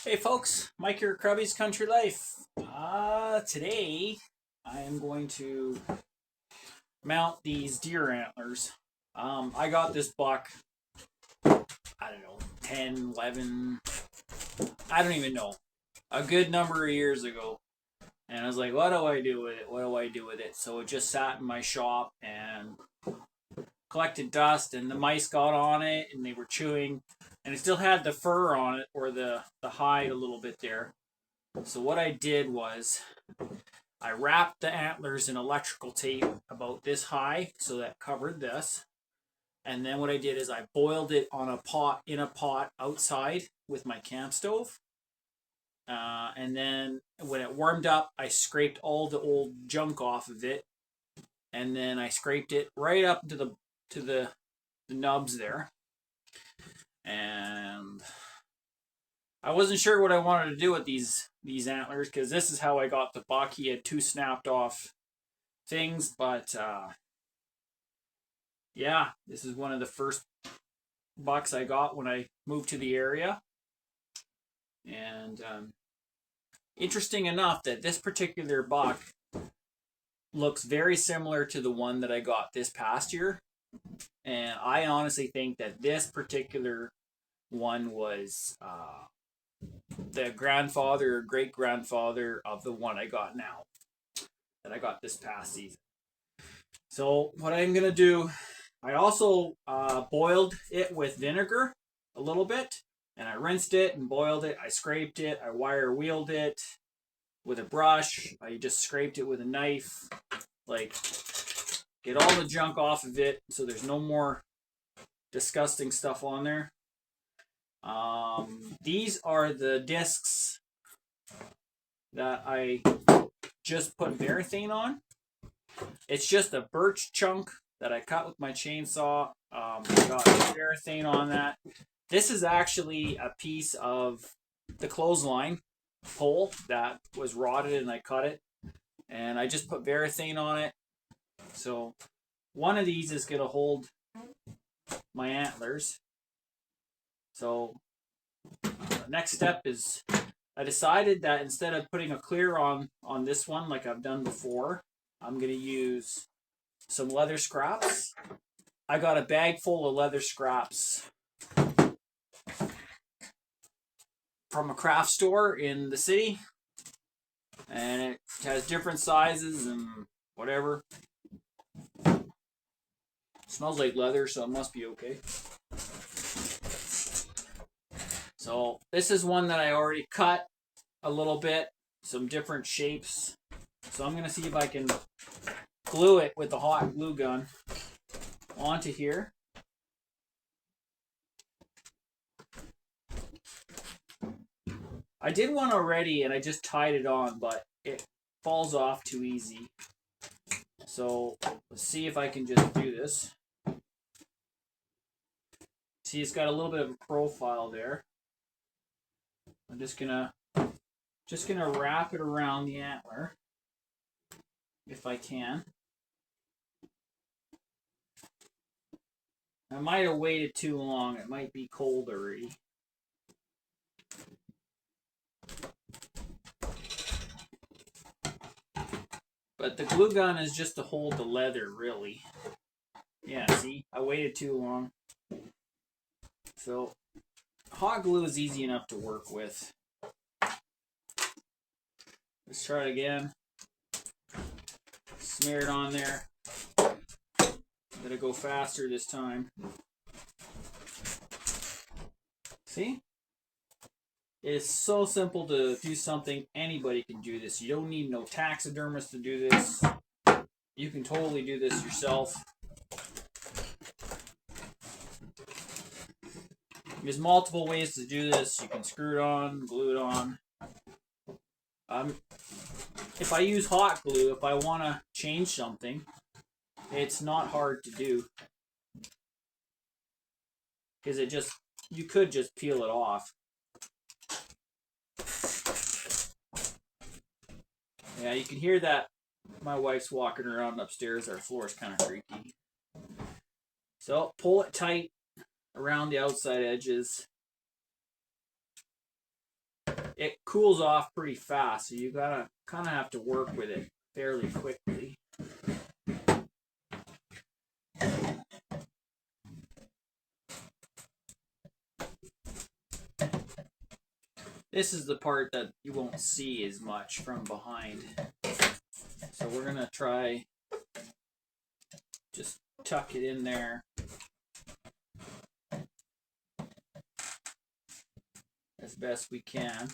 Hey folks, Mike here, Krubby's Country Life. Today I am going to mount these deer antlers. I got this buck, I don't know, 10, 11, I don't even know, a good number of years ago. And I was like, what do I do with it? What do I do with it? So it just sat in my shop and collected dust, and the mice got on it and they were chewing. And it still had the fur on it, or the hide a little bit there. So what I did was I wrapped the antlers in electrical tape about this high so that covered this. And then what I did is I boiled it on a pot in a pot outside with my camp stove. And then when it warmed up, I scraped all the old junk off of it, and then I scraped it right up to the nubs there. And I wasn't sure what I wanted to do with these antlers, because this is how I got the buck. He had two snapped off things, but yeah, this is one of the first bucks I got when I moved to the area. And interesting enough that this particular buck looks very similar to the one that I got this past year. And I honestly think that this particular one was the grandfather or great grandfather of the one I got now, that I got this past season. So what I'm gonna do, I also boiled it with vinegar a little bit, and I rinsed it and boiled it. I scraped it. I wire wheeled it with a brush. I just scraped it with a knife, like get all the junk off of it, so there's no more disgusting stuff on there. These are the discs that I just put varathane on. It's just a birch chunk that I cut with my chainsaw. I got varathane on that. This is actually a piece of the clothesline pole that was rotted, and I cut it. And I just put varathane on it. So one of these is going to hold my antlers. So the next step is I decided that instead of putting a clear on this one like I've done before, I'm going to use some leather scraps. I got a bag full of leather scraps from a craft store in the city, and it has different sizes and whatever. It smells like leather, so it must be okay. So this is one that I already cut a little bit, some different shapes. So I'm going to see if I can glue it with the hot glue gun onto here. I did one already and I just tied it on, but it falls off too easy. So let's see if I can just do this. See, it's got a little bit of a profile there. I'm just gonna wrap it around the antler if I can. I might have waited too long. It might be cold already. But the glue gun is just to hold the leather, really. Yeah, see? I waited too long. So, hot glue is easy enough to work with. Let's try it again. Smear it on there. Gotta go faster this time. See? It's so simple to do something. Anybody can do this. You don't need no taxidermist to do this. You can totally do this yourself. There's multiple ways to do this. You can screw it on, glue it on. If I use hot glue, if I want to change something, it's not hard to do. Because you could just peel it off. Yeah, you can hear that my wife's walking around upstairs. Our floor is kind of creaky. So pull it tight around the outside edges. it cools off pretty fast, so you gotta kind of have to work with it fairly quickly. This is the part that you won't see as much from behind. So we're gonna try just tuck it in there as best we can.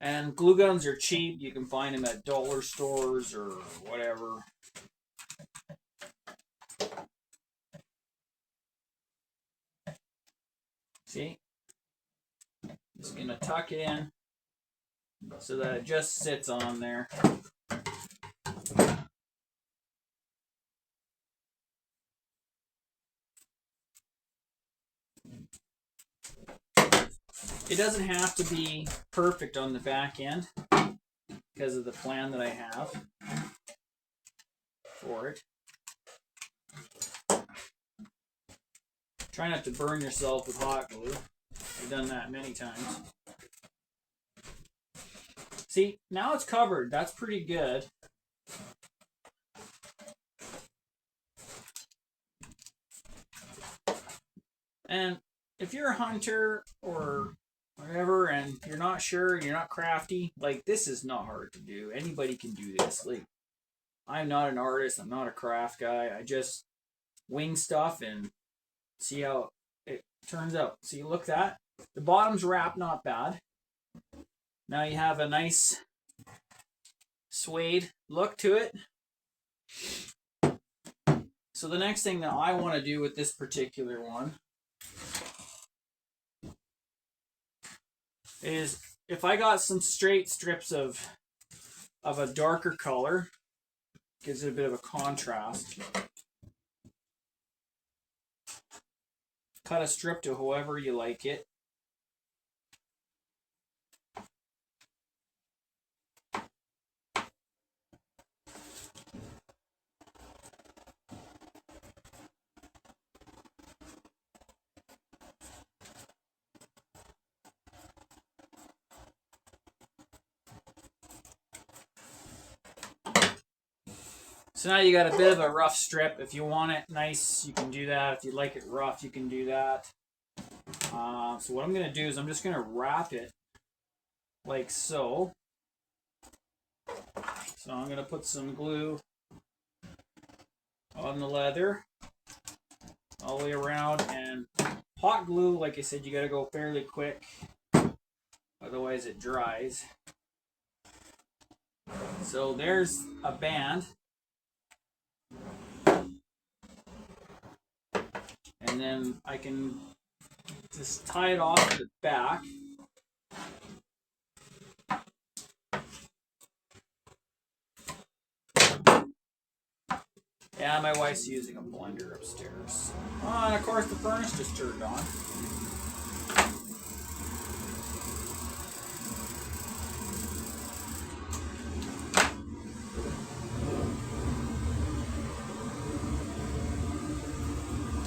And glue guns are cheap. You can find them at dollar stores or whatever. See? Just gonna tuck it in so that it just sits on there. It doesn't have to be perfect on the back end because of the plan that I have for it. Try not to burn yourself with hot glue. I've done that many times. See, now it's covered. That's pretty good. And if you're a hunter or whatever and you're not sure, you're not crafty, like, this is not hard to do. Anybody can do this. Like, I'm not an artist. I'm not a craft guy. I just wing stuff and see how it turns out. See, look that. The bottom's wrapped not bad. Now you have a nice suede look to it. So the next thing that I want to do with this particular one is, if I got some straight strips of a darker color, gives it a bit of a contrast. Cut a strip to however you like it. So now you got a bit of a rough strip. If you want it nice, you can do that. If you like it rough, you can do that. So what I'm going to do is I'm just going to wrap it like so. So I'm going to put some glue on the leather all the way around. And hot glue, like I said, you got to go fairly quick. Otherwise it dries. So there's a band. And then I can just tie it off the back. Yeah, my wife's using a blender upstairs. Oh, and of course the furnace just turned on.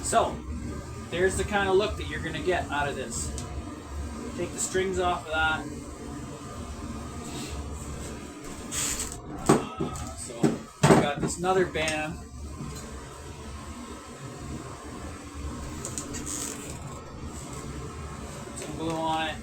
So, there's the kind of look that you're going to get out of this. Take the strings off of that. So, I've got this another band. Put some glue on it.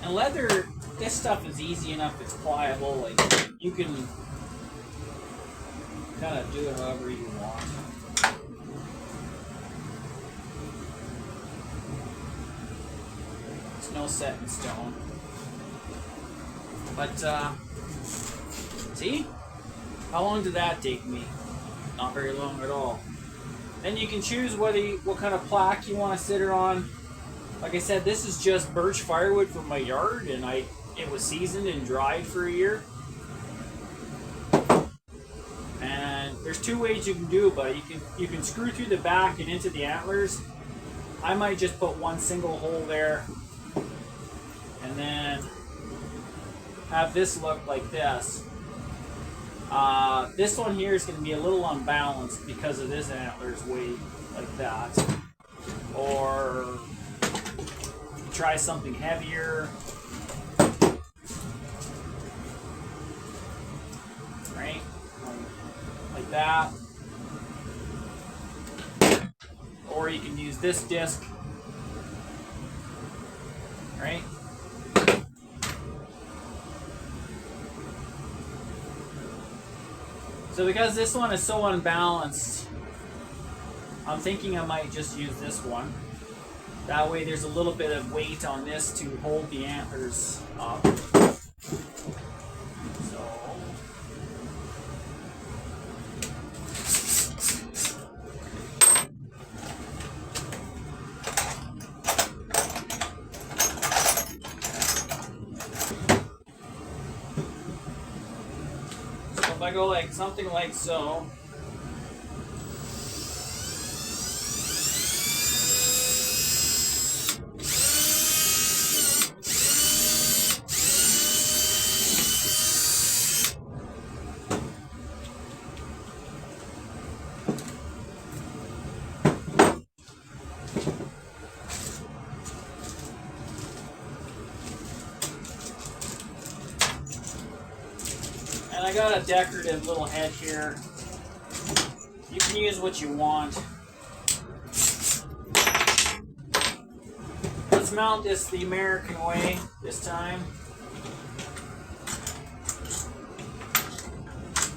And leather, this stuff is easy enough, it's pliable, like, you can kind of do it however you want. no set in stone. But see, how long did that take me? Not very long at all. Then you can choose what kind of plaque you want to sit it on. Like I said, this is just birch firewood from my yard, and it was seasoned and dried for a year. And there's two ways you can do it, but you can screw through the back and into the antlers. I might just put one single hole there, and then have this look like this. This one here is going to be a little unbalanced because of this antler's weight, like that. Or try something heavier. Right? Like that. Or you can use this disc. Right? So because this one is so unbalanced, I'm thinking I might just use this one. That way there's a little bit of weight on this to hold the antlers up. So if I go like something like so. And I got a decorative little head here. You can use what you want. Let's mount this the American way this time.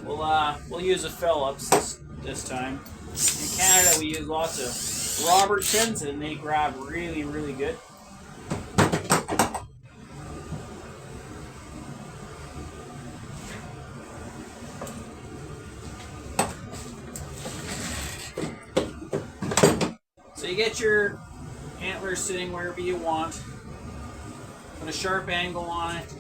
We'll use a Phillips this time. In Canada, we use lots of Robertsons, and they grab really, really good. So you get your antlers sitting wherever you want. Put a sharp angle on it.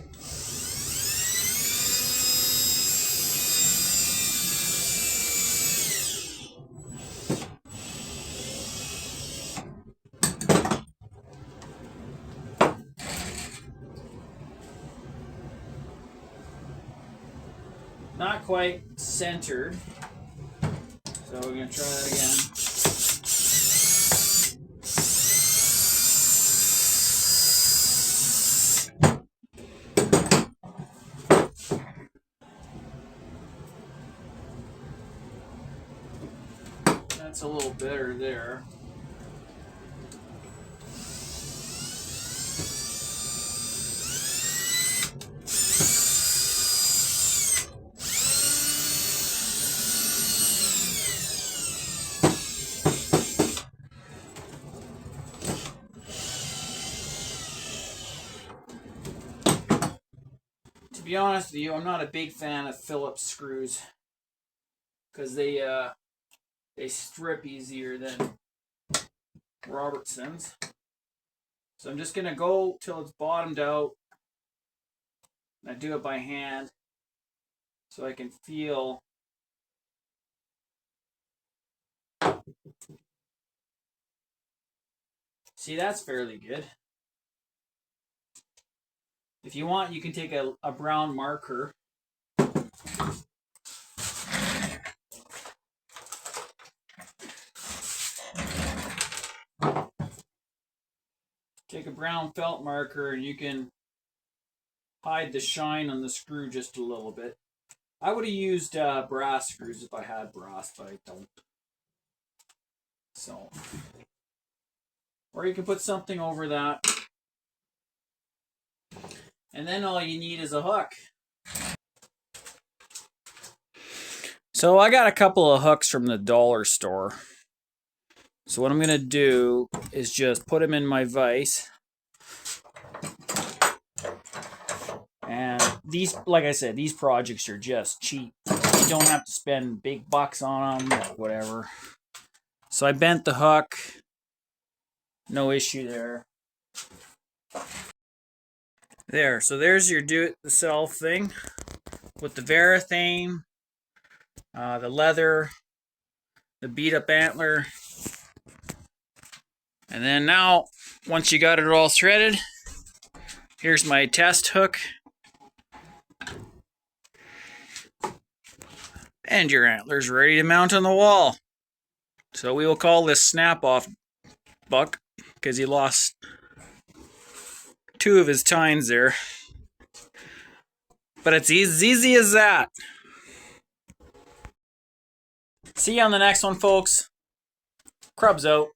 Not quite centered. So we're going to try that again. That's a little better there. To be honest with you, I'm not a big fan of Phillips screws because they strip easier than Robertsons. So I'm just gonna go till it's bottomed out. And I do it by hand so I can feel. See, that's fairly good. If you want, you can take a brown marker. Take a brown felt marker and you can hide the shine on the screw just a little bit. I would have used brass screws if I had brass, but I don't. So, or you can put something over that. And then all you need is a hook. So I got a couple of hooks from the dollar store. So what I'm going to do is just put them in my vise. And these, like I said, these projects are just cheap. You don't have to spend big bucks on them or whatever. So I bent the hook. No issue there. There, so there's your do-it-yourself thing with the Varathane, the leather, the beat-up antler. And then now, once you got it all threaded, here's my test hook. And your antler's ready to mount on the wall. So we will call this snap-off buck, because he lost 2 of his tines there. But it's as easy as that. See you on the next one, folks. Crubs out.